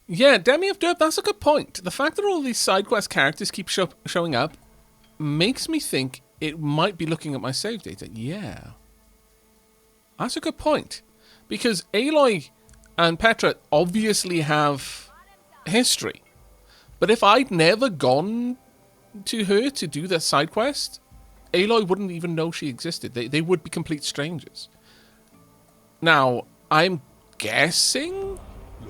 Yeah, Demi of Derp, that's a good point. The fact that all these side quest characters keep showing up makes me think it might be looking at my save data. Yeah. That's a good point. Because Aloy and Petra obviously have history. But if I'd never gone to her to do that side quest, Aloy wouldn't even know she existed. They would be complete strangers. Now, I'm guessing...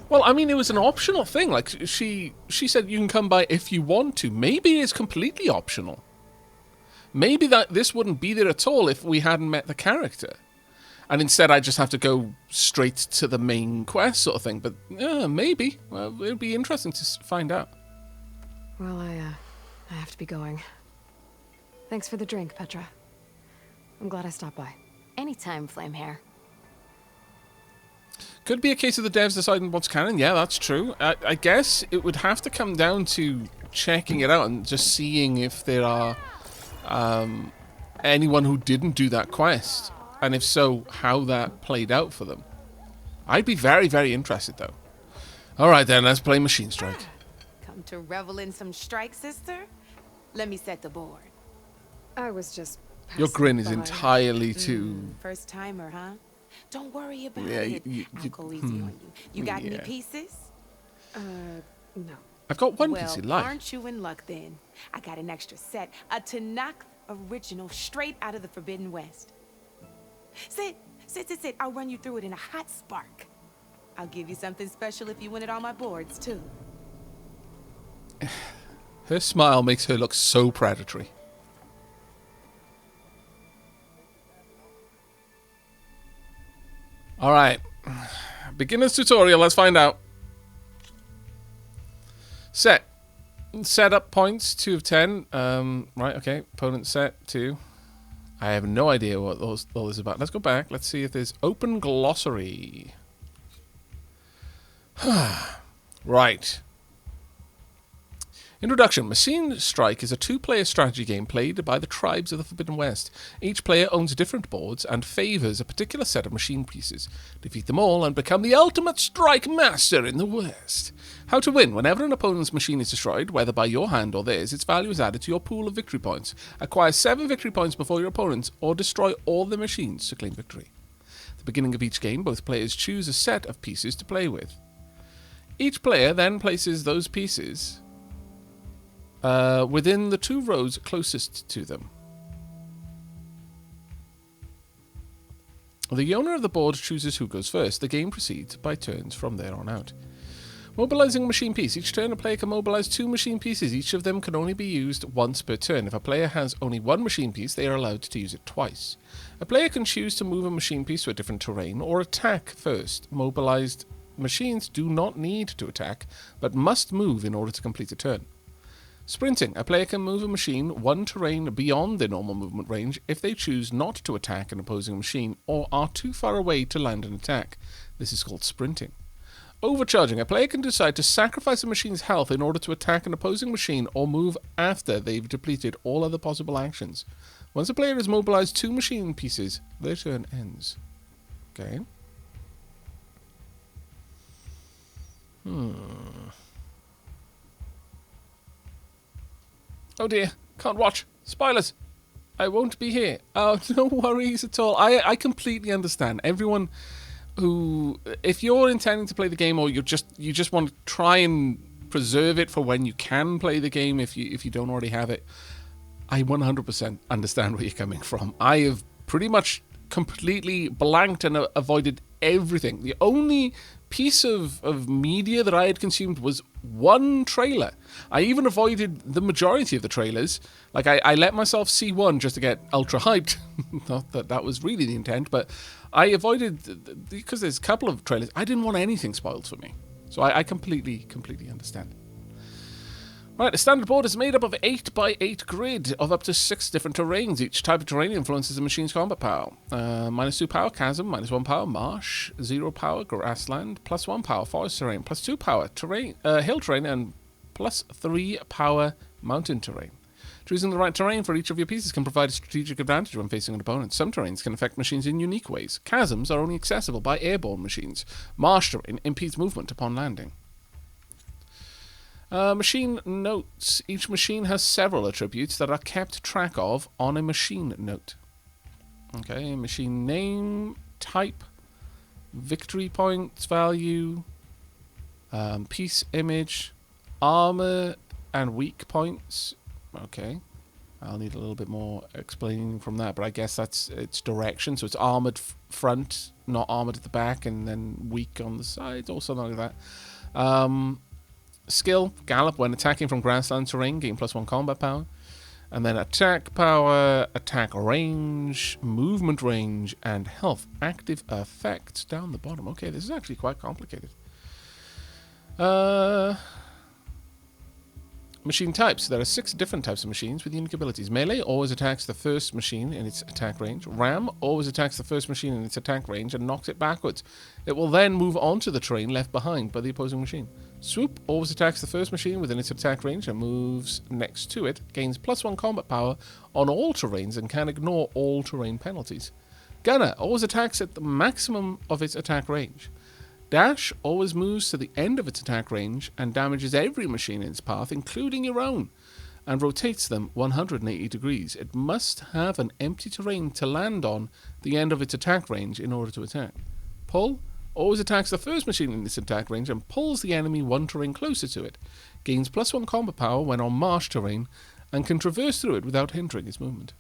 Well, I mean, it was an optional thing. Like, she said you can come by if you want to. Maybe it's completely optional. Maybe that this wouldn't be there at all if we hadn't met the character. And instead I just have to go straight to the main quest sort of thing. But, yeah, maybe. Well, it'd be interesting to find out. Well, I have to be going. Thanks for the drink, Petra. I'm glad I stopped by. Anytime, Flamehair. Could be a case of the devs deciding what's canon. Yeah, that's true. I guess it would have to come down to checking it out and just seeing if there are anyone who didn't do that quest. And if so, how that played out for them. I'd be very, very interested, though. All right, then, let's play Machine Strike. Come to revel in some strike, sister? Let me set the board. I was just... Your grin is by. entirely too... First timer, huh? Don't worry about Yeah, it. I'll go easy on you. You got any Yeah. pieces? No. I've got one Well, piece in life. aren't you in luck then? I got an extra set, a Tanakh original straight out of the Forbidden West. Sit. I'll run you through it in a hot spark. I'll give you something special if you win it on my boards, too. Her smile makes her look so predatory. All right. Beginner's tutorial. Let's find out. Setup points, 2 of 10. Right, okay. Opponent set, 2. I have no idea what all this is about. Let's go back. Let's see if there's open glossary. Right. Introduction. Machine Strike is a 2-player strategy game played by the tribes of the Forbidden West. Each player owns different boards and favours a particular set of machine pieces. Defeat them all and become the ultimate strike master in the West. How to win. Whenever an opponent's machine is destroyed, whether by your hand or theirs, its value is added to your pool of victory points. Acquire 7 victory points before your opponents, or destroy all the machines to claim victory. At the beginning of each game, both players choose a set of pieces to play with. Each player then places those pieces within the 2 rows closest to them. The owner of the board chooses who goes first. The game proceeds by turns from there on out. Mobilizing a machine piece. Each turn a player can mobilize 2 machine pieces. Each of them can only be used once per turn. If a player has only 1 machine piece, they are allowed to use it twice. A player can choose to move a machine piece to a different terrain or attack first. Mobilized machines do not need to attack, but must move in order to complete a turn. Sprinting. A player can move a machine 1 terrain beyond their normal movement range if they choose not to attack an opposing machine or are too far away to land an attack. This is called sprinting. Overcharging. A player can decide to sacrifice a machine's health in order to attack an opposing machine or move after they've depleted all other possible actions. Once a player has mobilized 2 machine pieces, their turn ends. Okay. Oh dear, can't watch. Spoilers. I won't be here. Oh, no worries at all. I completely understand. Everyone who, if you're intending to play the game or you just want to try and preserve it for when you can play the game if you don't already have it, I 100% understand where you're coming from. I have pretty much completely blanked and avoided everything. The only piece of media that I had consumed was 1 trailer. I even avoided the majority of the trailers. Like, I let myself see 1 just to get ultra hyped. Not that that was really the intent, but I avoided, because there's a couple of trailers, I didn't want anything spoiled for me. So I completely understand. Right, the standard board is made up of 8x8 grid of up to 6 different terrains. Each type of terrain influences the machine's combat power. -2 power, chasm. -1 power, marsh. 0 power, grassland. +1 power, forest terrain. +2 power, terrain, hill terrain. And +3 power, mountain terrain. Choosing the right terrain for each of your pieces can provide a strategic advantage when facing an opponent. Some terrains can affect machines in unique ways. Chasms are only accessible by airborne machines. Marsh terrain impedes movement upon landing. Machine notes. Each machine has several attributes that are kept track of on a machine note. Okay, machine name, type, victory points value, piece image, armor and weak points. Okay, I'll need a little bit more explaining from that, but I guess that's its direction. So it's armored front, not armored at the back, and then weak on the sides or something like that. Skill, gallop when attacking from grassland terrain, gain +1 combat power. And then attack power, attack range, movement range, and health. Active effects down the bottom. Okay, this is actually quite complicated. Machine types. There are 6 different types of machines with unique abilities. Melee always attacks the first machine in its attack range. Ram always attacks the first machine in its attack range and knocks it backwards. It will then move onto the terrain left behind by the opposing machine. Swoop always attacks the first machine within its attack range and moves next to it. Gains +1 combat power on all terrains and can ignore all terrain penalties. Gunner always attacks at the maximum of its attack range. Dash always moves to the end of its attack range and damages every machine in its path, including your own, and rotates them 180 degrees. It must have an empty terrain to land on the end of its attack range in order to attack. Pull always attacks the first machine in its attack range and pulls the enemy one terrain closer to it. Gains +1 combat power when on marsh terrain and can traverse through it without hindering its movement.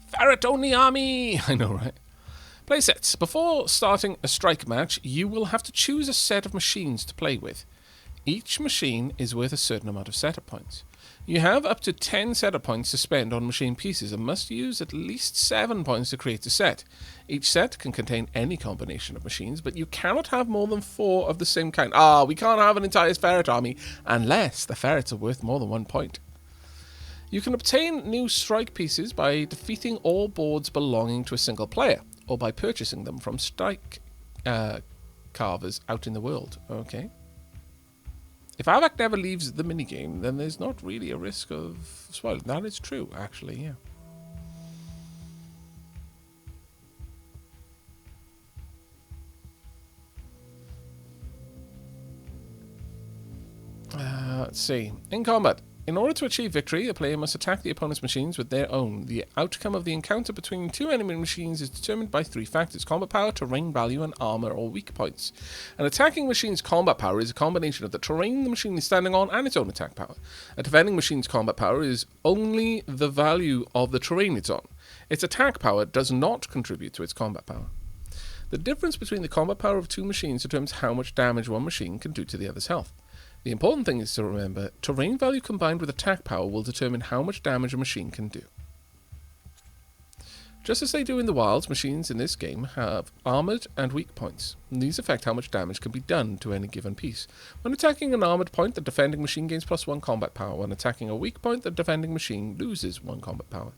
Ferret-only army! I know, right? Playsets. Before starting a strike match, you will have to choose a set of machines to play with. Each machine is worth a certain amount of setup points. You have up to 10 setup points to spend on machine pieces and must use at least 7 points to create a set. Each set can contain any combination of machines, but you cannot have more than 4 of the same kind. We can't have an entire ferret army unless the ferrets are worth more than 1 point. You can obtain new strike pieces by defeating all boards belonging to a single player, or by purchasing them from strike carvers out in the world. Okay. If Aavak never leaves the minigame, then there's not really a risk of spoiling. That is true, actually, yeah. Let's see. In combat. In order to achieve victory, the player must attack the opponent's machines with their own. The outcome of the encounter between 2 enemy machines is determined by 3 factors: combat power, terrain value, and armor or weak points. An attacking machine's combat power is a combination of the terrain the machine is standing on and its own attack power. A defending machine's combat power is only the value of the terrain it's on. Its attack power does not contribute to its combat power. The difference between the combat power of 2 machines determines how much damage one machine can do to the other's health. The important thing is to remember, terrain value combined with attack power will determine how much damage a machine can do. Just as they do in the wilds, machines in this game have armoured and weak points. These affect how much damage can be done to any given piece. When attacking an armoured point, the defending machine gains +1 combat power. When attacking a weak point, the defending machine loses 1 combat power.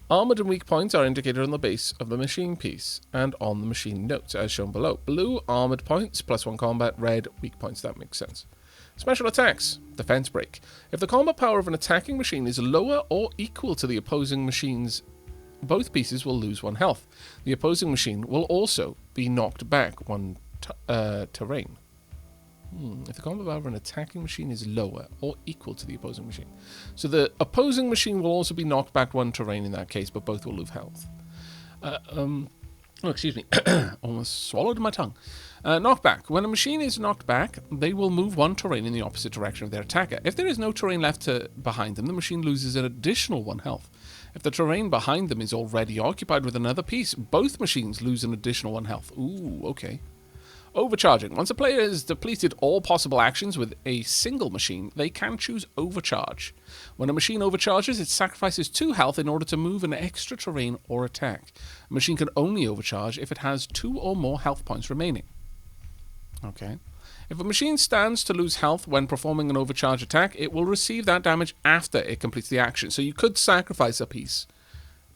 Armoured and weak points are indicated on the base of the machine piece and on the machine notes, as shown below. Blue, armoured points, +1 combat. Red, weak points. That makes sense. Special attacks. Defense break. If the combat power of an attacking machine is lower or equal to the opposing machine's, both pieces will lose 1 health. The opposing machine will also be knocked back 1 terrain. If the combat power of an attacking machine is lower or equal to the opposing machine. So the opposing machine will also be knocked back 1 terrain in that case, but both will lose health. Excuse me. Almost swallowed my tongue. Knockback. When a machine is knocked back, they will move 1 terrain in the opposite direction of their attacker. If there is no terrain left behind them, the machine loses an additional 1 health. If the terrain behind them is already occupied with another piece, both machines lose an additional 1 health. Ooh, okay. Overcharging. Once a player has depleted all possible actions with a single machine, they can choose overcharge. When a machine overcharges, it sacrifices 2 health in order to move an extra terrain or attack. A machine can only overcharge if it has 2 or more health points remaining. Okay. If a machine stands to lose health when performing an overcharge attack, it will receive that damage after it completes the action. So you could sacrifice a piece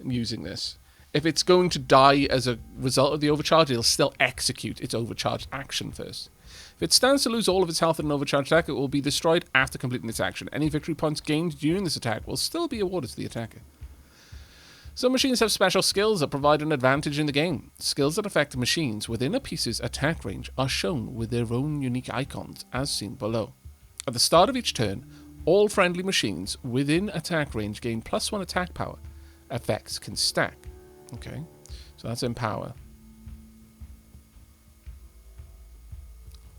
using this. If it's going to die as a result of the overcharge, it'll still execute its overcharged action first. If it stands to lose all of its health in an overcharge attack, it will be destroyed after completing its action. Any victory points gained during this attack will still be awarded to the attacker. Some machines have special skills that provide an advantage in the game. Skills that affect machines within a piece's attack range are shown with their own unique icons, as seen below. At the start of each turn, all friendly machines within attack range gain +1 attack power. Effects can stack. Okay, so that's in power.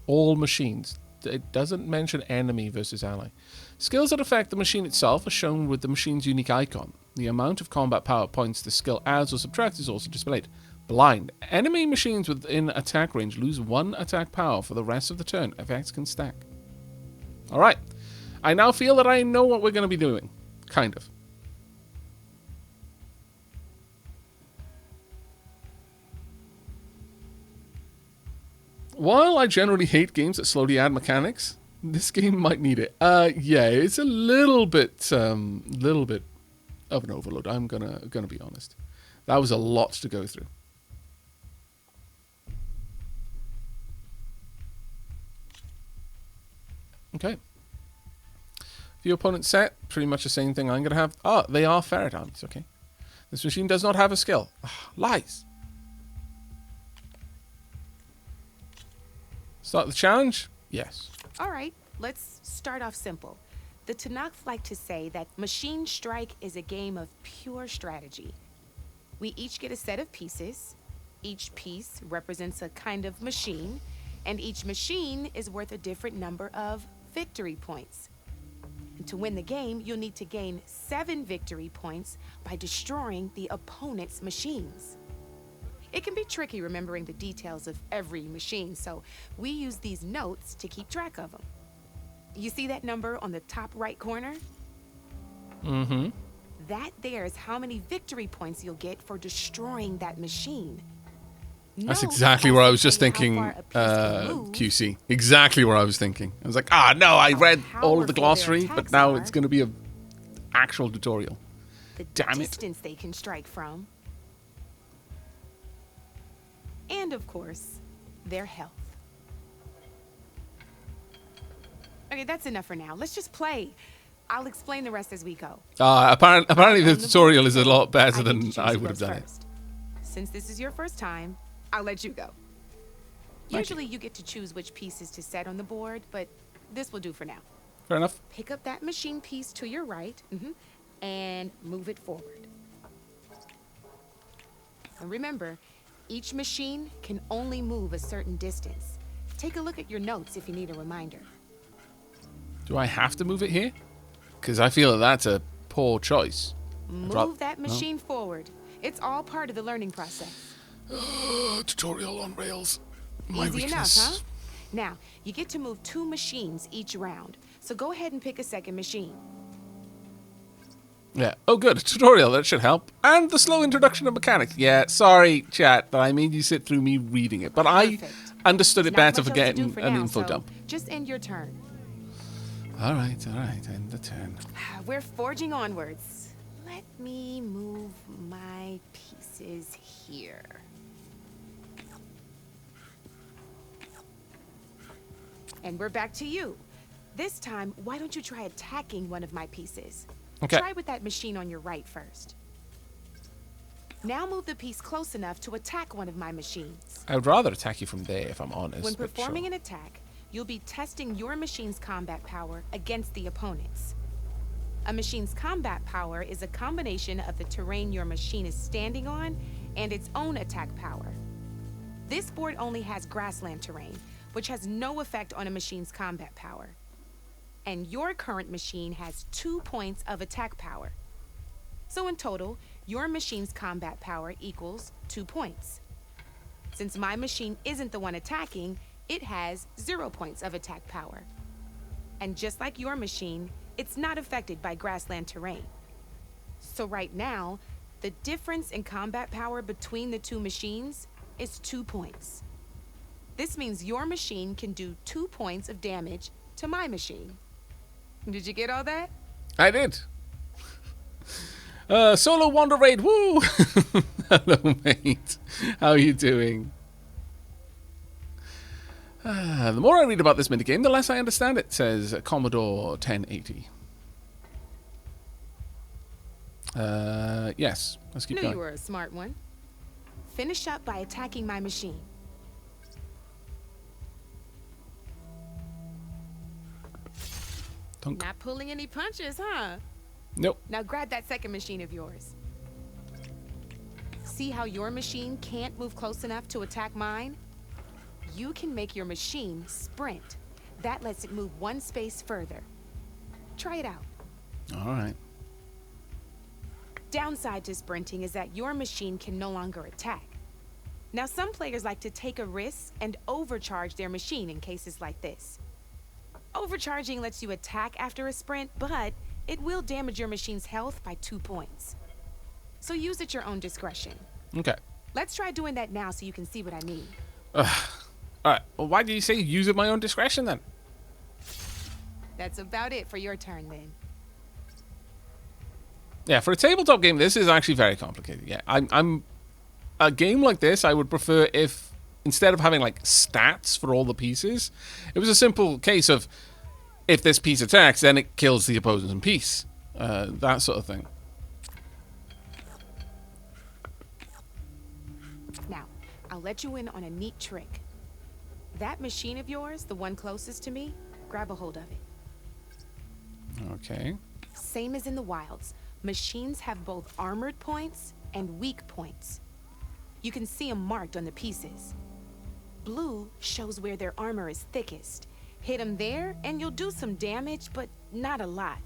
All machines. It doesn't mention enemy versus ally. Skills that affect the machine itself are shown with the machine's unique icon. The amount of combat power points the skill adds or subtracts is also displayed. Blind. Enemy machines within attack range lose 1 attack power for the rest of the turn. Effects can stack. Alright. I now feel that I know what we're going to be doing. Kind of. While I generally hate games that slowly add mechanics, this game might need it. Yeah, it's a little bit of an overload. I'm gonna be honest. That was a lot to go through. Okay. The opponent set, pretty much the same thing I'm gonna have. Oh, they are ferret armies. Okay. This machine does not have a skill. Lies. Start the challenge? Yes. All right, let's start off simple. The Tanakh like to say that Machine Strike is a game of pure strategy. We each get a set of pieces. Each piece represents a kind of machine, and each machine is worth a different number of victory points. And to win the game, you'll need to gain 7 victory points by destroying the opponent's machines. It can be tricky remembering the details of every machine, so we use these notes to keep track of them. You see that number on the top right corner? Mm-hmm. That there is how many victory points you'll get for destroying that machine. That's exactly where I was just thinking, QC. Exactly where I was thinking. I was like, no, I read all of the glossary, but now it's going to be an actual tutorial. Damn it. The distance they can strike from. And, of course, their health. Okay, that's enough for now. Let's just play. I'll explain the rest as we go. Apparently the tutorial is a lot better than I would have done it. Since this is your first time, I'll let you go. Usually you get to choose which pieces to set on the board, but this will do for now. Fair enough. Pick up that machine piece to your right, and move it forward. And remember, each machine can only move a certain distance. Take a look at your notes if you need a reminder. Do I have to move it here? Because I feel that that's a poor choice. Move that machine forward. It's all part of the learning process. Tutorial on rails. Easy enough, huh? Now, you get to move 2 machines each round. So go ahead and pick a second machine. Yeah. Oh, good. A tutorial. That should help. And the slow introduction of mechanics. Yeah, sorry, chat, that I made you sit through me reading it. But Perfect. I understood it better for getting for an now, info so dump. Just end your turn. All right. End the turn. We're forging onwards. Let me move my pieces here. And we're back to you. This time, why don't you try attacking one of my pieces? Okay. Try with that machine on your right first. Now move the piece close enough to attack one of my machines. I would rather attack you from there, if I'm honest. When performing an attack, you'll be testing your machine's combat power against the opponent's. A machine's combat power is a combination of the terrain your machine is standing on and its own attack power. This board only has grassland terrain, which has no effect on a machine's combat power. And your current machine has 2 points of attack power. So in total, your machine's combat power equals 2 points. Since my machine isn't the one attacking, it has 0 points of attack power. And just like your machine, it's not affected by grassland terrain. So right now, the difference in combat power between the 2 machines is 2 points. This means your machine can do 2 points of damage to my machine. Did you get all that? I did. Solo Wander Raid, woo! Hello, mate. How are you doing? The more I read about this minigame, the less I understand it, says Commodore 1080. Yes. Let's keep Knew going. you were a smart one. Finish up by attacking my machine. Dunk. Not pulling any punches, huh? Nope. Now grab that second machine of yours. See how your machine can't move close enough to attack mine? You can make your machine sprint. That lets it move one space further. Try it out. All right. Downside to sprinting is that your machine can no longer attack. Now, some players like to take a risk and overcharge their machine in cases like this. Overcharging lets you attack after a sprint, but it will damage your machine's health by 2 points. So use at your own discretion. Okay. Let's try doing that now so you can see what I mean. All right. Well, why did you say use at my own discretion then? That's about it for your turn then. Yeah, for a tabletop game, this is actually very complicated. Yeah, I'm a game like this, I would prefer if instead of having like stats for all the pieces, it was a simple case of if this piece attacks, then it kills the opposing piece. That sort of thing. Now, I'll let you in on a neat trick. That machine of yours, the one closest to me, grab a hold of it. Okay. Same as in the wilds, machines have both armored points and weak points. You can see them marked on the pieces. Blue shows where their armor is thickest. Hit them there and you'll do some damage, but not a lot.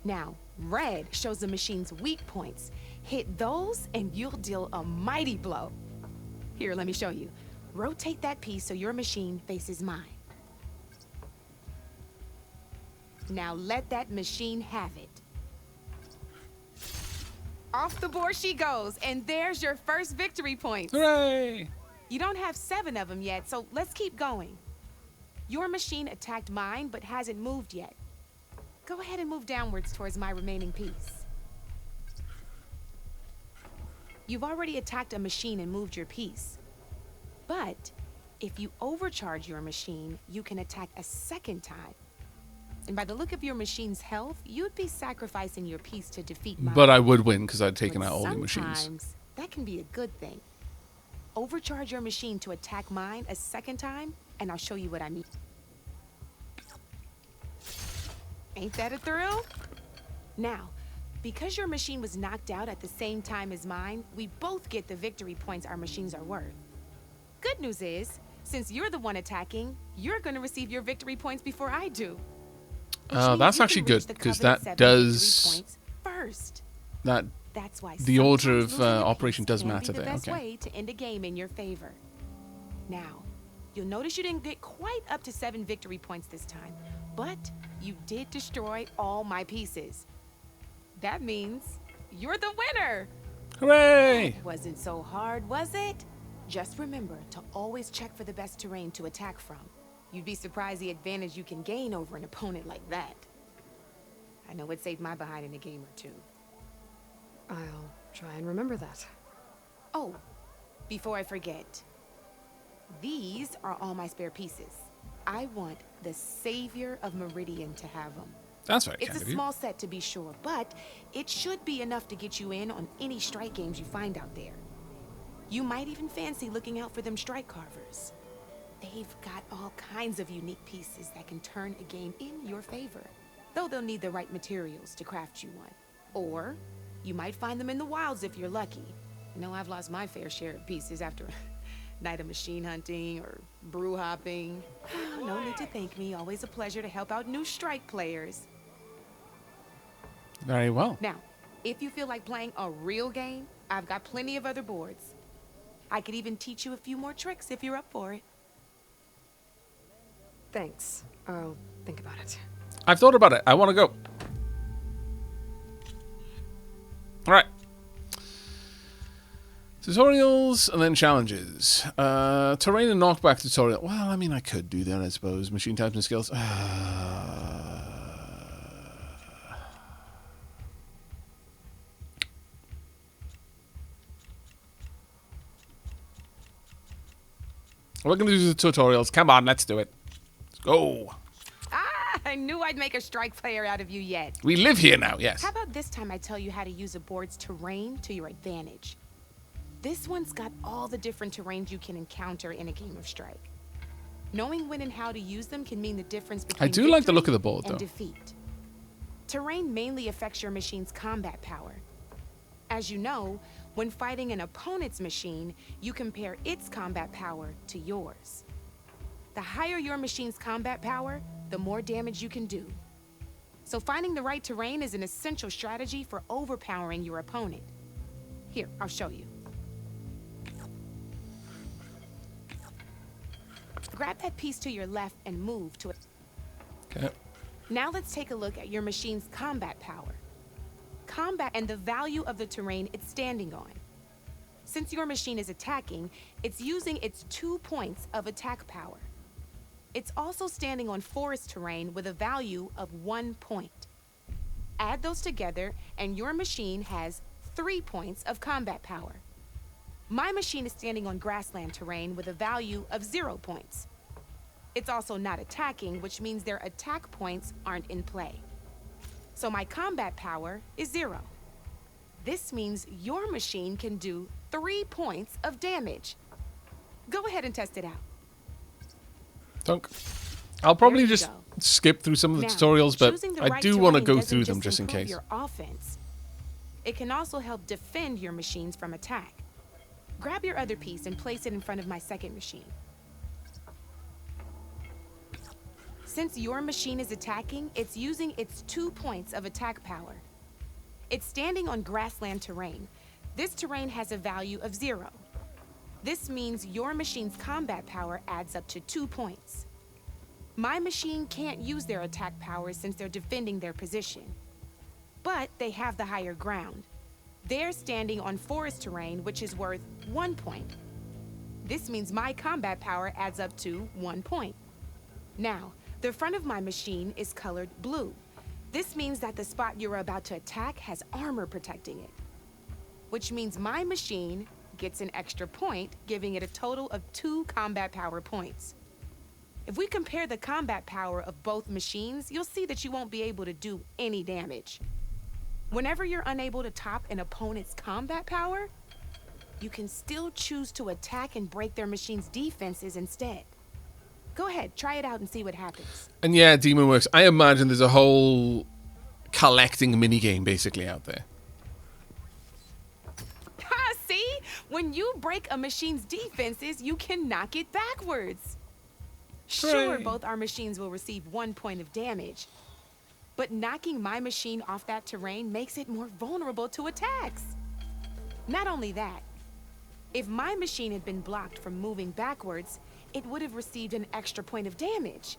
Now, red shows the machine's weak points. Hit those and you'll deal a mighty blow. Here, let me show you. Rotate that piece so your machine faces mine. Now let that machine have it. Off the board she goes, and there's your first victory point. Hooray! You don't have 7 of them yet, so let's keep going. Your machine attacked mine, but hasn't moved yet. Go ahead and move downwards towards my remaining piece. You've already attacked a machine and moved your piece. But if you overcharge your machine, you can attack a second time. And by the look of your machine's health, you'd be sacrificing your piece to defeat mine. But I would win because I'd taken But out all the machines. sometimes that can be a good thing. Overcharge your machine to attack mine a second time, and I'll show you what I mean. Ain't that a thrill? Now, because your machine was knocked out at the same time as mine, we both get the victory points our machines are worth. Good news is, since you're the one attacking, you're going to receive your victory points before I do. Which means That's you actually can reach good the because coveted that 7 does victory points first. that That's why the order sometimes of losing a operation piece does can matter be the there. best Okay. way to end a game in your favor. Now, you'll notice you didn't get quite up to 7 victory points this time, but you did destroy all my pieces. That means you're the winner. Hooray! Wasn't so hard, was it? Just remember to always check for the best terrain to attack from. You'd be surprised the advantage you can gain over an opponent like that. I know it saved my behind in a game or two. I'll try and remember that. Oh, before I forget, these are all my spare pieces. I want the Savior of Meridian to have them. That's very It's kind a of you. small set to be sure, but it should be enough to get you in on any strike games you find out there. You might even fancy looking out for them strike carvers. They've got all kinds of unique pieces that can turn a game in your favor, though they'll need the right materials to craft you one. Or you might find them in the wilds if you're lucky. I know I've lost my fair share of pieces after a night of machine hunting or brew hopping. No need to thank me. Always a pleasure to help out new strike players. Very well. Now, if you feel like playing a real game, I've got plenty of other boards. I could even teach you a few more tricks if you're up for it. Thanks. I'll think about it. I've thought about it. I want to go. All right. Tutorials and then challenges. Terrain and knockback tutorial. Well, I mean, I could do that, I suppose. Machine types and skills. We're going to do the tutorials. Come on, let's do it. Let's go. Ah! I knew I'd make a strike player out of you yet. We live here now, yes. How about this time I tell you how to use a board's terrain to your advantage? This one's got all the different terrains you can encounter in a game of Strike. Knowing when and how to use them can mean the difference between I do like the look of the board, and though. defeat. Terrain mainly affects your machine's combat power. As you know, when fighting an opponent's machine, you compare its combat power to yours. The higher your machine's combat power, the more damage you can do. So finding the right terrain is an essential strategy for overpowering your opponent. Here, I'll show you. Grab that piece to your left and move to it. Okay. Now let's take a look at your machine's combat power. Combat and the value of the terrain it's standing on. Since your machine is attacking, it's using its 2 points of attack power. It's also standing on forest terrain with a value of 1 point. Add those together and your machine has 3 points of combat power. My machine is standing on grassland terrain with a value of 0 points. It's also not attacking, which means their attack points aren't in play. So my combat power is 0. This means your machine can do 3 points of damage. Go ahead and test it out. Dunk. I'll probably There you just go. skip through some of the Now, tutorials, but choosing the I right do want to terrain go doesn't through them just in improve case. Your offense. It can also help defend your machines from attack. Grab your other piece and place it in front of my second machine. Since your machine is attacking, it's using its 2 points of attack power. It's standing on grassland terrain. This terrain has a value of 0. This means your machine's combat power adds up to 2 points. My machine can't use their attack power since they're defending their position. But they have the higher ground. They're standing on forest terrain, which is worth 1 point. This means my combat power adds up to 1 point. Now, the front of my machine is colored blue. This means that the spot you're about to attack has armor protecting it. Which means my machine gets an extra point, giving it a total of 2 combat power points. If we compare the combat power of both machines, you'll see that you won't be able to do any damage. Whenever you're unable to top an opponent's combat power, you can still choose to attack and break their machine's defenses instead. Go ahead, try it out and see what happens. And yeah, Demon Works. I imagine there's a whole collecting minigame basically out there. Ha, see? When you break a machine's defenses, you can knock it backwards. Sure, Hooray. both our machines will receive 1 point of damage. But knocking my machine off that terrain makes it more vulnerable to attacks. Not only that, if my machine had been blocked from moving backwards, it would have received an extra point of damage.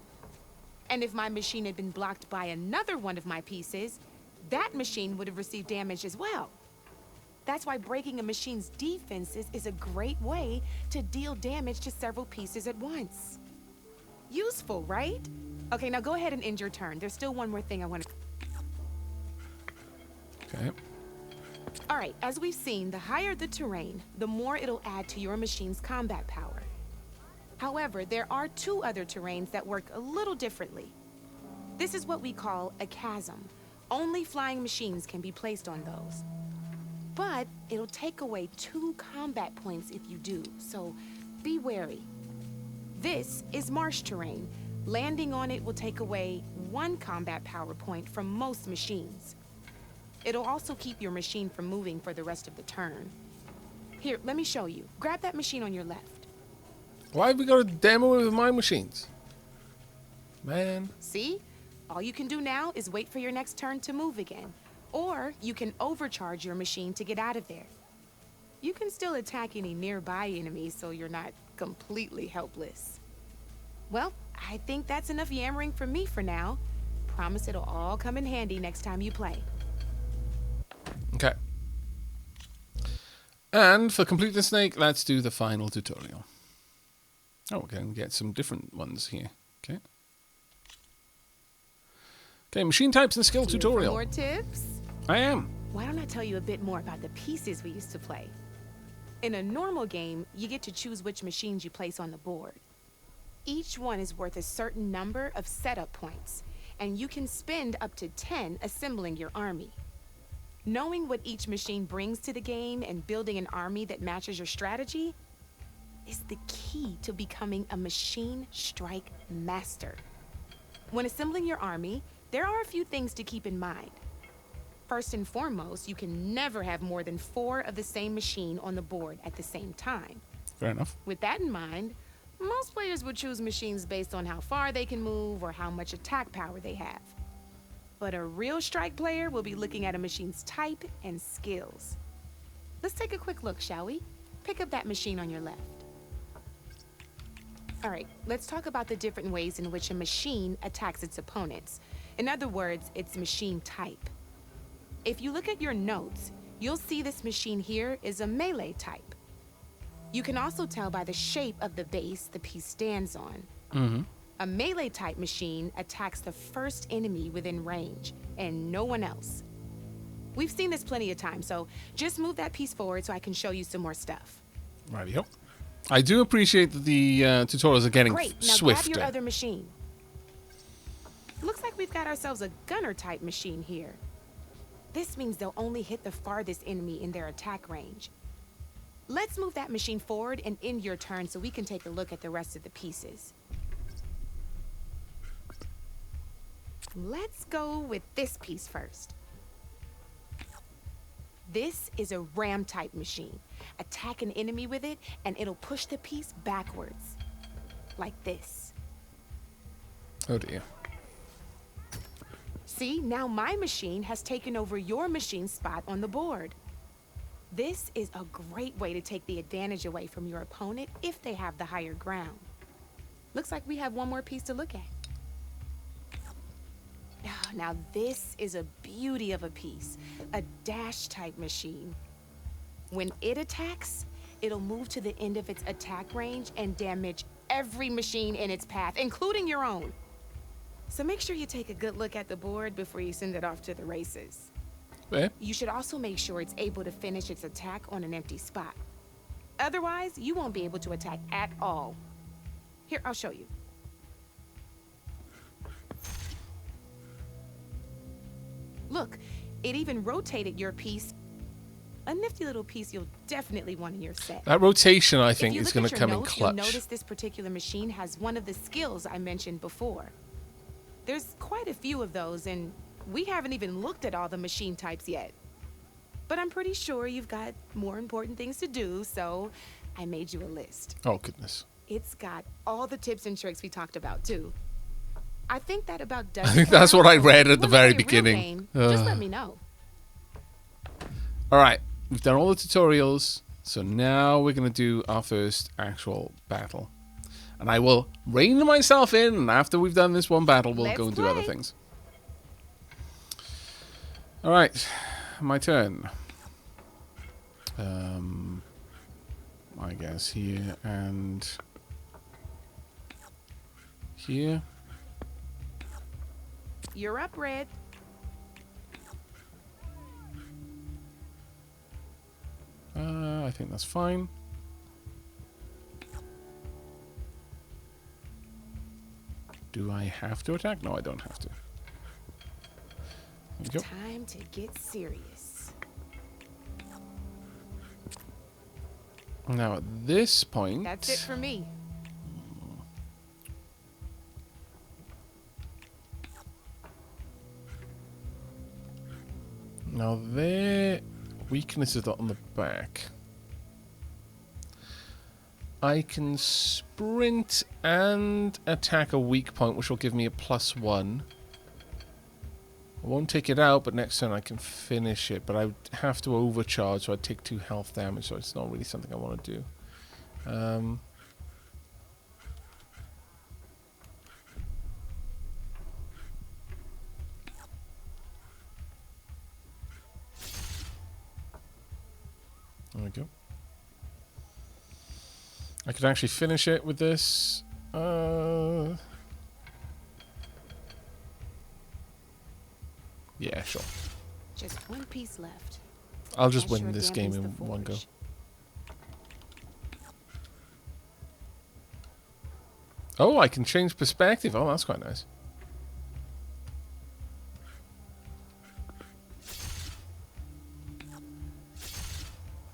And if my machine had been blocked by another one of my pieces, that machine would have received damage as well. That's why breaking a machine's defenses is a great way to deal damage to several pieces at once. Useful, right? Okay, now go ahead and end your turn. There's still one more thing I want to... Okay. All right, as we've seen, the higher the terrain, the more it'll add to your machine's combat power. However, there are 2 other terrains that work a little differently. This is what we call a chasm. Only flying machines can be placed on those. But it'll take away 2 combat points if you do, so be wary. This is marsh terrain. Landing on it will take away 1 combat power point from most machines. It'll also keep your machine from moving for the rest of the turn. Here, let me show you. Grab that machine on your left. Why have we got a demo with my machines? Man. See? All you can do now is wait for your next turn to move again. Or you can overcharge your machine to get out of there. You can still attack any nearby enemies so you're not completely helpless. Well, I think that's enough yammering from me for now. Promise it'll all come in handy next time you play. Okay. And for complete the snake, let's do the final tutorial. Oh, we're going to get some different ones here. Okay. Okay, machine types and skill Here for tutorial. more tips? I am. Why don't I tell you a bit more about the pieces we used to play? In a normal game, you get to choose which machines you place on the board. Each one is worth a certain number of setup points, and you can spend up to 10 assembling your army. Knowing what each machine brings to the game and building an army that matches your strategy is the key to becoming a machine strike master. When assembling your army, there are a few things to keep in mind. First and foremost, you can never have more than 4 of the same machine on the board at the same time. Fair enough. With that in mind, most players would choose machines based on how far they can move or how much attack power they have. But a real strike player will be looking at a machine's type and skills. Let's take a quick look, shall we? Pick up that machine on your left. All right, let's talk about the different ways in which a machine attacks its opponents. In other words, its machine type. If you look at your notes, you'll see this machine here is a melee type. You can also tell by the shape of the base the piece stands on. A melee type machine attacks the first enemy within range, and no one else. We've seen this plenty of times, so just move that piece forward so I can show you some more stuff. Rightio. I do appreciate that the tutorials are getting Great, now swifter. grab your other machine. Looks like we've got ourselves a gunner type machine here. This means they'll only hit the farthest enemy in their attack range. Let's move that machine forward and end your turn so we can take a look at the rest of the pieces. Let's go with this piece first. This is a ram type machine. Attack an enemy with it and it'll push the piece backwards. Like this. Oh dear. See, now my machine has taken over your machine's spot on the board. This is a great way to take the advantage away from your opponent if they have the higher ground. Looks like we have one more piece to look at. Oh, now this is a beauty of a piece, a dash type machine. When it attacks, it'll move to the end of its attack range and damage every machine in its path, including your own. So make sure you take a good look at the board before you send it off to the races. Eh? You should also make sure it's able to finish its attack on an empty spot. Otherwise, you won't be able to attack at all. Here, I'll show you. Look, it even rotated your piece. A nifty little piece you'll definitely want in your set. That rotation, I think, If you is look going at to your come in notes, clutch. You'll notice this particular machine has one of the skills I mentioned before. There's quite a few of those, and we haven't even looked at all the machine types yet. But I'm pretty sure you've got more important things to do, so I made you a list. Oh, goodness. It's got all the tips and tricks we talked about, too. I think that about does it. I think that's what I read at the very beginning. Just let me know. All right. We've done all the tutorials, so now we're going to do our first actual battle. And I will rein myself in, and after we've done this one battle, we'll Let's go and do other play. things. All right. My turn. I guess here and here. You're up, Red. I think that's fine. Do I have to attack? No, I don't have to. There we go. Time to get serious. Now at this point, That's it for me. now their weakness is on the back. I can sprint and attack a weak point, which will give me a +1. I won't take it out, but next turn I can finish it. But I would have to overcharge, so I'd take 2 health damage, so it's not really something I want to do. There we go. I could actually finish it with this. Yeah, sure. Just one piece left. I'll just That win sure this game in dampens the one go. forge. Oh, I can change perspective. Oh, that's quite nice.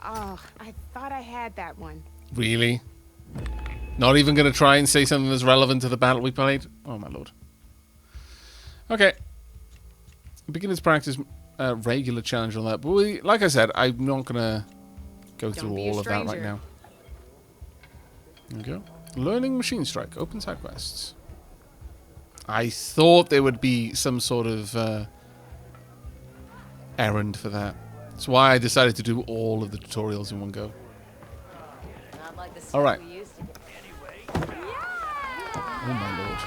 Oh, I thought I had that one. Really? Not even going to try and say something that's relevant to the battle we played? Oh, my lord. Okay. Beginner's practice, regular challenge on that. But like I said, I'm not going to go through all of that right now. There we go. Learning machine strike. Open side quests. I thought there would be some sort of errand for that. That's why I decided to do all of the tutorials in one go. Alright. Oh my lord.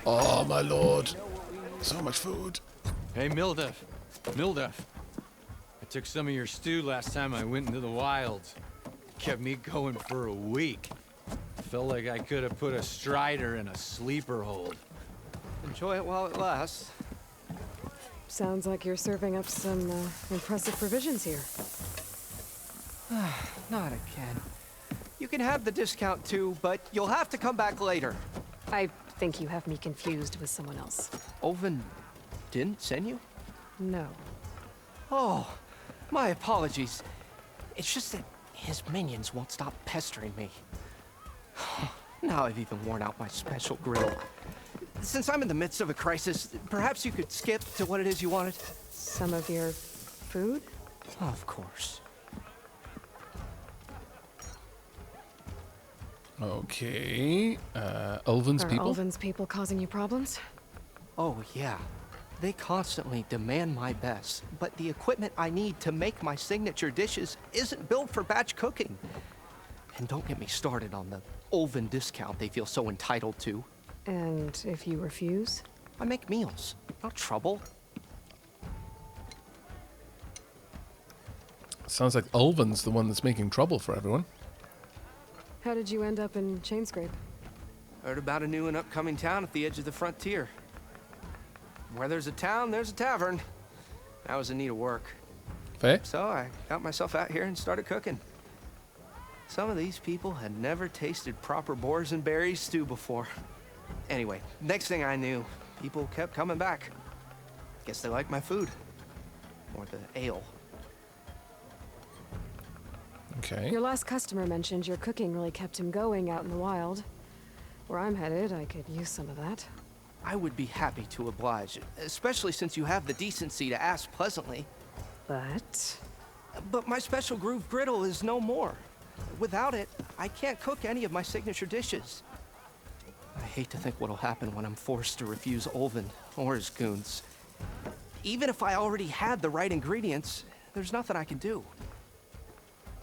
Oh my lord. So much food. Hey, Mildef. Mildef. I took some of your stew last time I went into the wilds. Kept me going for a week. Felt like I could have put a strider in a sleeper hold. Enjoy it while it lasts. Sounds like you're serving up some impressive provisions here. Not again. You can have the discount too, but you'll have to come back later. I think you have me confused with someone else. Oven didn't send you? No. Oh, my apologies. It's just that his minions won't stop pestering me. Now I've even worn out my special grill. Since I'm in the midst of a crisis, perhaps you could skip to what it is you wanted? Some of your food? Of course. Okay. Ulven's people? Are Ulven's people causing you problems? Oh, yeah. They constantly demand my best, but the equipment I need to make my signature dishes isn't built for batch cooking. And don't get me started on the Ulven discount they feel so entitled to. And if you refuse? I make meals, not trouble. Sounds like Ulven's the one that's making trouble for everyone. How did you end up in Chainscrape? Heard about a new and upcoming town at the edge of the frontier. Where there's a town, there's a tavern. I was in need of work. Fair? So I got myself out here and started cooking. Some of these people had never tasted proper boars and berries stew before. Anyway, next thing I knew, people kept coming back. Guess they liked my food. Or the ale. Okay. Your last customer mentioned your cooking really kept him going out in the wild. Where I'm headed, I could use some of that. I would be happy to oblige, especially since you have the decency to ask pleasantly. But my special groove griddle is no more. Without it, I can't cook any of my signature dishes. I hate to think what'll happen when I'm forced to refuse Ulven or his goons. Even if I already had the right ingredients, there's nothing I can do.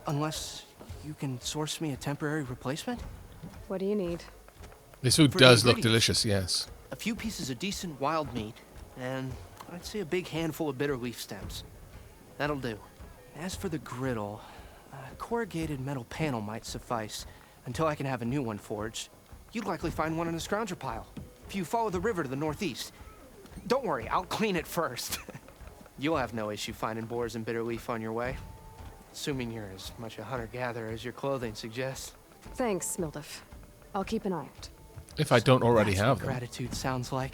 Unless you can source me a temporary replacement? What do you need? This food For does the look ingredients. delicious, yes. A few pieces of decent wild meat, and I'd say a big handful of bitter leaf stems. That'll do. As for the griddle, a corrugated metal panel might suffice until I can have a new one forged. You'd likely find one in a scrounger pile, if you follow the river to the northeast. Don't worry, I'll clean it first. You'll have no issue finding boars and bitter leaf on your way. Assuming you're as much a hunter-gatherer as your clothing suggests. Thanks, Mildef. I'll keep an eye out. If I don't already That's have what them. gratitude sounds like.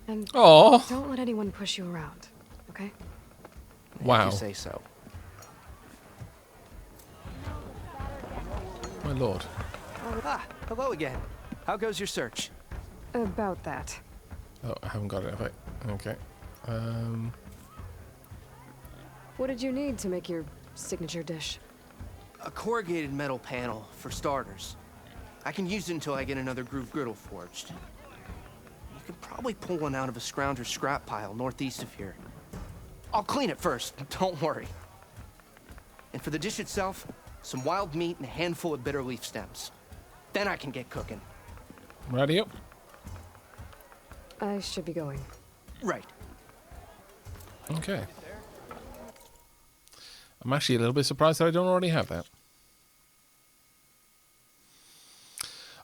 And Oh, don't let anyone push you around, okay? wow. If you say so. My lord. Ah, hello again. How goes your search? About that. Oh, I haven't got it, have I? Okay. What did you need to make your signature dish? A corrugated metal panel, for starters. I can use it until I get another groove griddle forged. You could probably pull one out of a scrounger scrap pile northeast of here. I'll clean it first, don't worry. And for the dish itself, some wild meat and a handful of bitter leaf stems. Then I can get cooking. Ready up? I should be going. Right. Okay. I'm actually a little bit surprised that I don't already have that.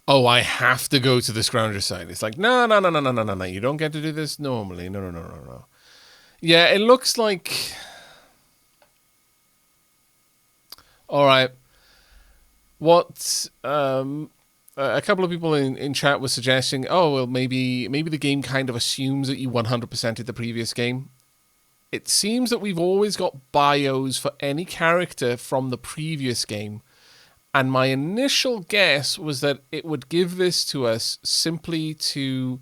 Oh, I have to go to the scrounger site. It's like, no. You don't get to do this normally. No. Yeah, it looks like... All right. What a couple of people in chat were suggesting, oh, well, maybe the game kind of assumes that you 100%ed the previous game. it seems that we've always got bios for any character from the previous game. And my initial guess was that it would give this to us simply to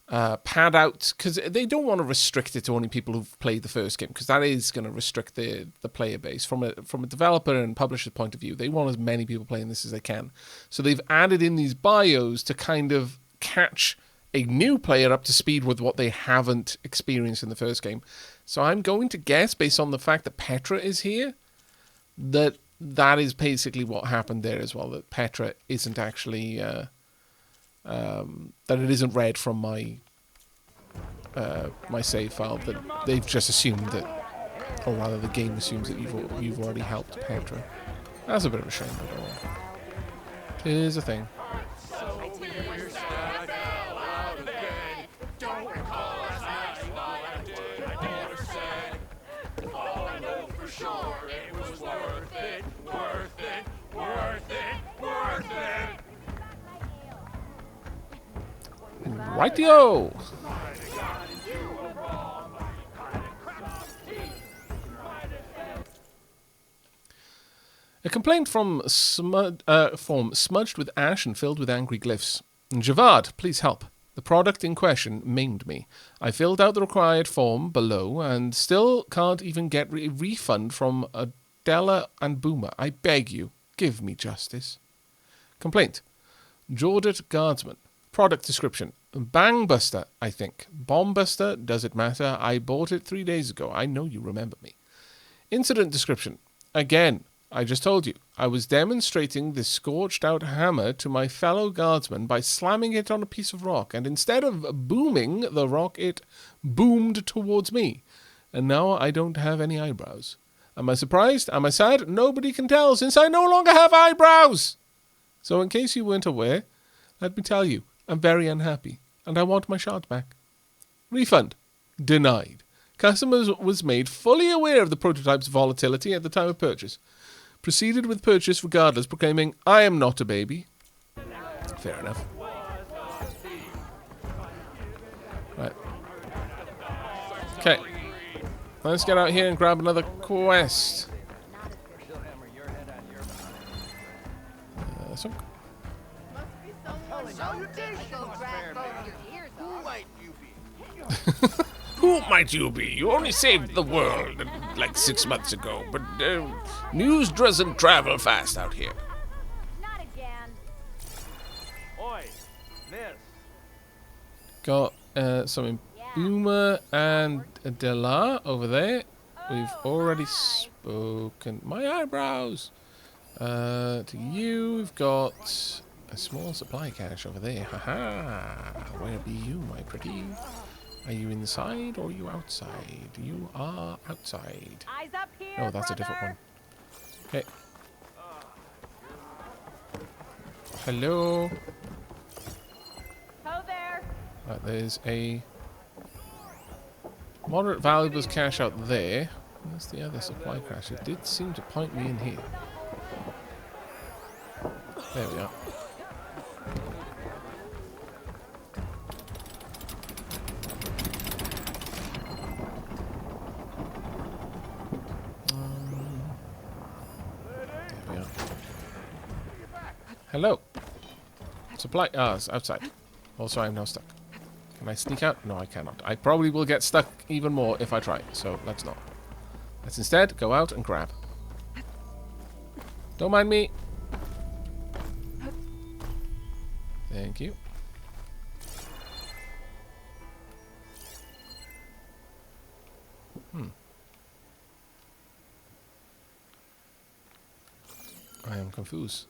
pad out, because they don't want to restrict it to only people who've played the first game, because that is going to restrict the player base. From a developer and publisher point of view, they want as many people playing this as they can. So they've added in these bios to kind of catch a new player up to speed with what they haven't experienced in the first game. So I'm going to guess, based on the fact that Petra is here, that is basically what happened there as well, that Petra isn't actually... that it isn't read from my my save file, that they've just assumed that, or rather the game assumes that you've already helped Petra. That's a bit of a shame, but it is a thing. Rightio! A complaint from form smudged with ash and filled with angry glyphs. Javad, please help. The product in question maimed me. I filled out the required form below and still can't even get a refund from Adela and Boomer. I beg you, give me justice. Complaint. Jordat Guardsman. Product description. Bangbuster, I think. Bombbuster, does it matter? I bought it 3 days ago. I know you remember me. Incident description. Again, I just told you. I was demonstrating this scorched out hammer to my fellow guardsman by slamming it on a piece of rock, and instead of booming the rock, it boomed towards me. And now I don't have any eyebrows. Am I surprised? Am I sad? Nobody can tell, since I no longer have eyebrows! So in case you weren't aware, let me tell you, I'm very unhappy, and I want my shard back. Refund. Denied. Customers was made fully aware of the prototype's volatility at the time of purchase. Proceeded with purchase regardless, proclaiming, I am not a baby. Fair enough. Right. Okay. Let's get out here and grab another quest. So who might you be? You only saved the world like 6 months ago, but news doesn't travel fast out here. Not again. Oi, miss. Got some Boomer and Adela over there. We've already spoken. My eyebrows. To you, we've got a small supply cache over there. Haha. Where be you, my pretty? Are you inside or are you outside? You are outside. Eyes up here, Oh, that's a different one. Okay. Hello. Ho there. Right, there's a moderate valuables cache out there. Where's the other supply cache? It did seem to point me in here. There we are. There we are. Hello. Supply. Ah, it's outside. Also, I'm now stuck. Can I sneak out? No, I cannot. I probably will get stuck even more if I try. So let's not. Let's instead go out and grab. Don't mind me. Thank you. I am confused.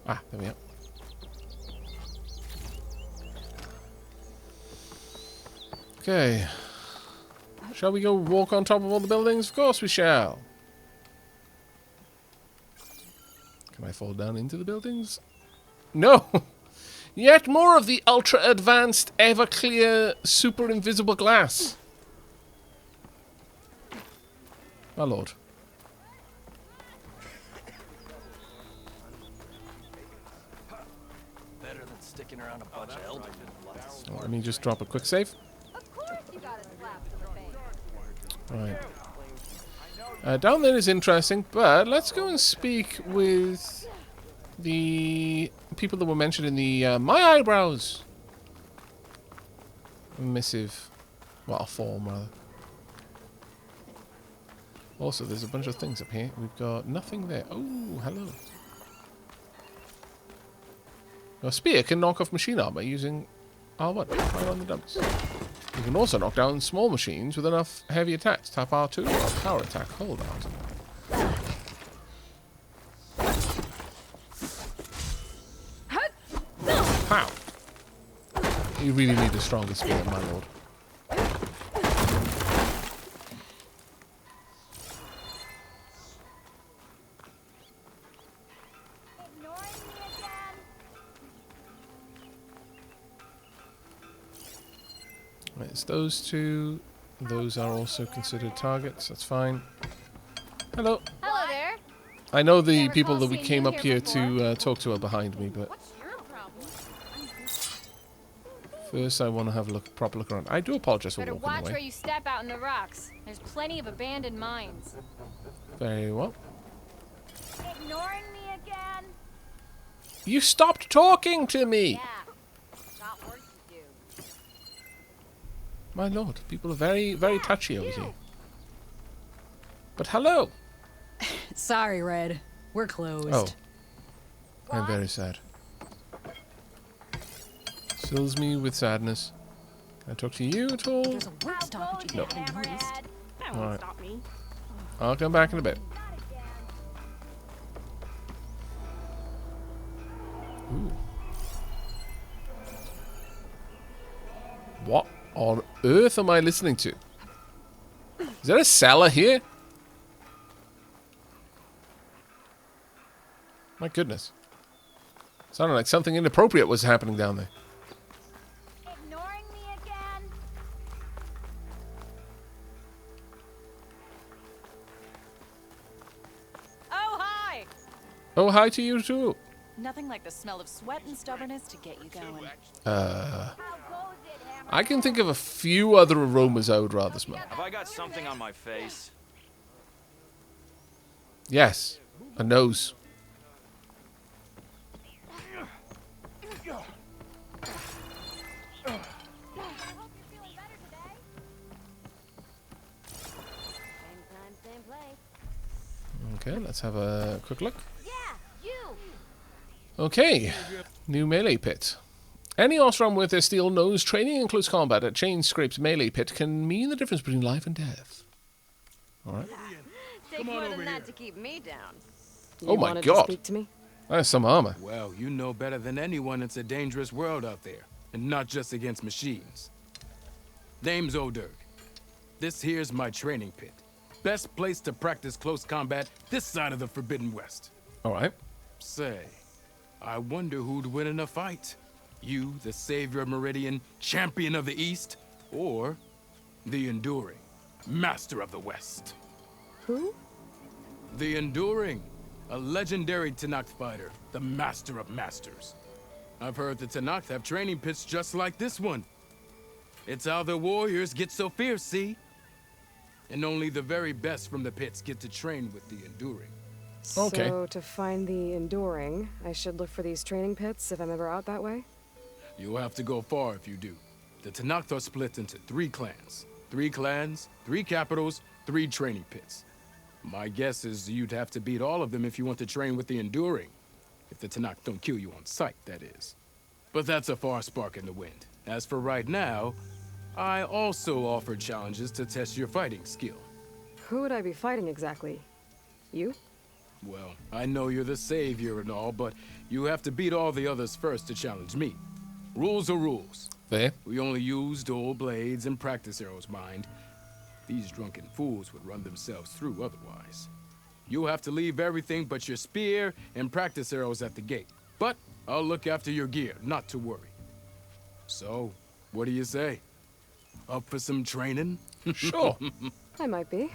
Ah, there we are. Okay. Shall we go walk on top of all the buildings? Of course we shall. Can I fall down into the buildings? No! Yet more of the ultra-advanced, ever-clear, super-invisible glass. My lord. Better than sticking around a bunch of elderly bloods. Oh, Let me just drop a quick save. Of course you got a slap to the face. Right. Down there is interesting, but let's go and speak with the people that were mentioned in the My Eyebrows missive. Well, form, rather. Also, there's a bunch of things up here. We've got nothing there. Oh, hello. A spear can knock off machine armor using R1. Right on the dumps. You can also knock down small machines with enough heavy attacks. Tap R2 or power attack. Hold out. Pow! You really need a stronger spear, my lord. Ignoring me again? Right, it's those two. Those are also considered targets. That's fine. Hello. Hello there. I know the Never people recall that we seeing came you up here here to talk to are behind me, but What's your problem? first I want to have a look, proper look around. I do apologize for Better walking watch away. where you step out in the rocks. There's plenty of abandoned mines. Very well. Ignoring me again? You stopped talking to me! Yeah. Got work to do. My lord, people are very, very touchy over here. But hello! Sorry, Red. We're closed. Oh. I'm very sad. Fills me with sadness. Can I talk to you at all? There's a work stoppage No. you haven't noticed. That All won't right. stop me. I'll come back in a bit. Ooh. What on earth am I listening to? Is there a cellar here? My goodness. Sounded like something inappropriate was happening down there. Ignoring me again? Oh, hi! Oh, hi to you too. Nothing like the smell of sweat and stubbornness to get you going. How goes it, Hammer? I can think of a few other aromas I would rather smell. Have I got something on my face? Yes, a nose. I hope you're feeling better today. Same time, same place. Okay, let's have a quick look. Yeah, you! Okay, new melee pit. Any Osram with a steel nose training in close combat at chain scrapes melee pit can mean the difference between life and death. Alright. Take more than that to keep me down. Oh my wanted God. To speak to me? That's some armor. Well, you know better than anyone it's a dangerous world out there, and not just against machines. Name's Oderg. This here's my training pit. Best place to practice close combat this side of the Forbidden West. Alright. Say, I wonder who'd win in a fight. You, the savior of Meridian, champion of the East, or the Enduring, master of the West. Who? The Enduring, a legendary Tenakth fighter, the master of masters. I've heard the Tenakth have training pits just like this one. It's how the warriors get so fierce, see? And only the very best from the pits get to train with the Enduring. Okay. So to find the Enduring, I should look for these training pits if I'm ever out that way? You'll have to go far if you do. The Tenakth are split into 3 clans. 3 clans, 3 capitals, 3 training pits. My guess is you'd have to beat all of them if you want to train with the Enduring. If the Tenakth don't kill you on sight, that is. But that's a far spark in the wind. As for right now, I also offer challenges to test your fighting skill. Who would I be fighting exactly? You? Well, I know you're the savior and all, but you have to beat all the others first to challenge me. Rules are rules. There. We only use dual blades and practice arrows, mind. These drunken fools would run themselves through otherwise. You'll have to leave everything but your spear and practice arrows at the gate. But I'll look after your gear, not to worry. So, what do you say? Up for some training? Sure. I might be.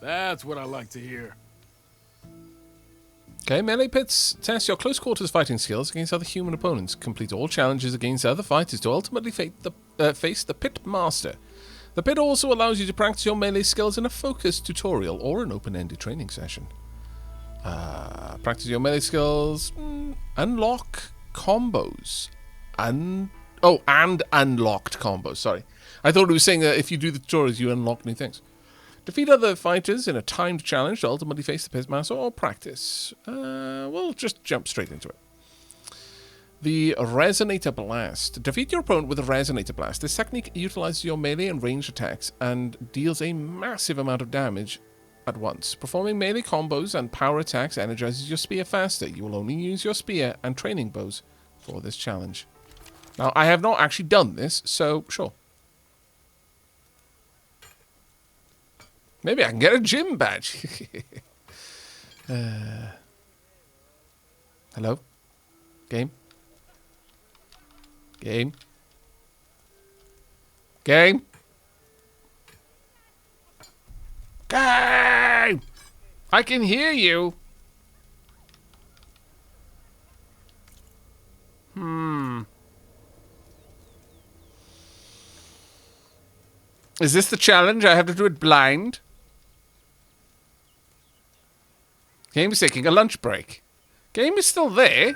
That's what I like to hear. Okay, melee pits test your close quarters fighting skills against other human opponents. Complete all challenges against other fighters to ultimately face the pit master. The pit also allows you to practice your melee skills in a focused tutorial or an open-ended training session. Practice your melee skills. Unlock combos. And unlocked combos. Sorry. I thought it was saying that if you do the tutorials, you unlock new things. Defeat other fighters in a timed challenge to ultimately face the pitmaster or practice. We'll just jump straight into it. The Resonator Blast. Defeat your opponent with a Resonator Blast. This technique utilizes your melee and ranged attacks and deals a massive amount of damage at once. Performing melee combos and power attacks energizes your spear faster. You will only use your spear and training bows for this challenge. Now, I have not actually done this, so sure. Maybe I can get a gym badge. Hello? Game? Game? Game? Game! I can hear you. Is this the challenge? I have to do it blind? Game is taking a lunch break. Game is still there.